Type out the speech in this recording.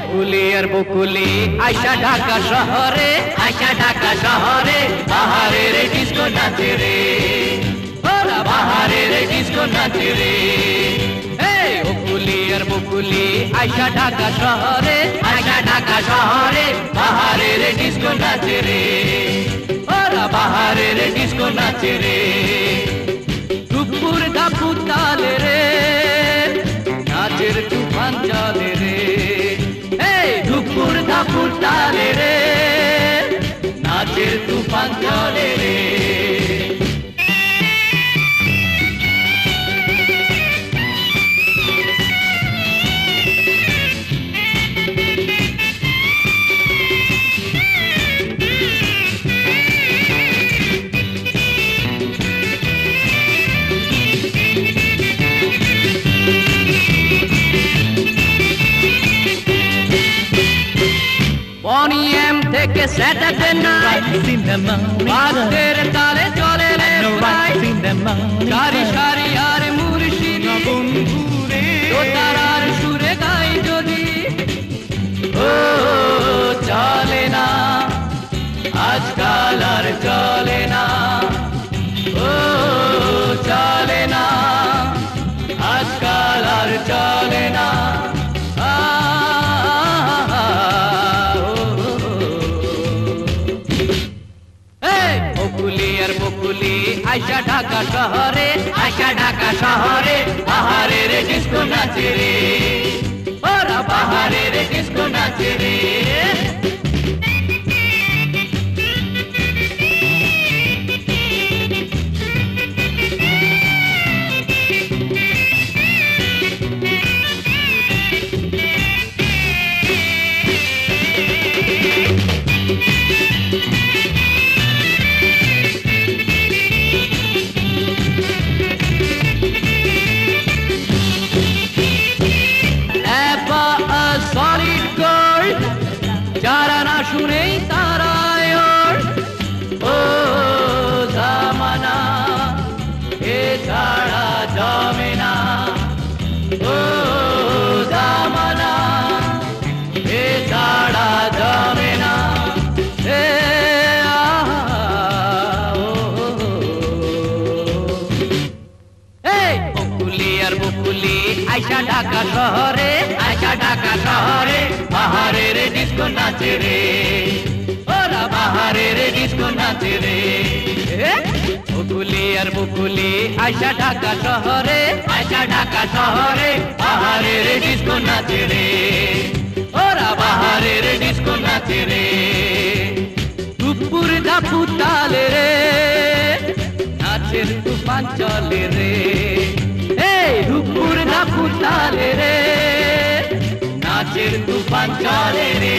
বকুলি আর বকুলি আইসা ঢাকা শহরে, আইসা ঢাকা শহরে বাহারের ডিস্কো নাচে রে, ওরা বাহারের ডিস্কো নাচে রে। এই বকুলি আর বকুলি আইসা ঢাকা শহরে, আইসা ঢাকা শহরে বাহারের ডিস্কো নাচে রে, ওরা বাহারের ডিস্কো নাচে রে। দুপুর ধাপু তালে রে নাচের তুফান চলে রে, এই দুপুর ধাপু তালে রে নাচের তুফান চলে রে। Boniem থেকে Saturday night বাজের তালে চলে রে সারি সারি আর মুর্শিদি বন্ধুরে দোতারার সুরে গাই যদি, ও চলে না আজকাল আর চলে না, ও চলে না আজকাল আর চলে না। বকুলি আর বকুলি আইসা ঢাকা শহরে, আইসা ঢাকা শহরে বাহারের ডিস্কো নাচে রে, ওরা বাহারের ডিস্কো নাচে রে। যারা না শুনেই তারায় ও জামানা এ ছাড়া জমে না, ও জামানা এ ছাড়া জমে না। বকুলি আর বকুলি আইসা ঢাকা শহরে, আইসা ঢাকা শহরে বাহারের ডিস্কো নাচে রে, ওরা বাহারের ডিস্কো নাচে রে। বকুলি আর বকুলি আইসা ঢাকা শহরে, আইসা ঢাকা শহরে বাহারের ডিস্কো নাচে রে, ওরা বাহারের ডিস্কো নাচে রে। দুপুর ধাপু তালে রে নাচের তুফান চলে রে, এই দুপুর ধাপু তালে রে নাচের তুফান চলে রে।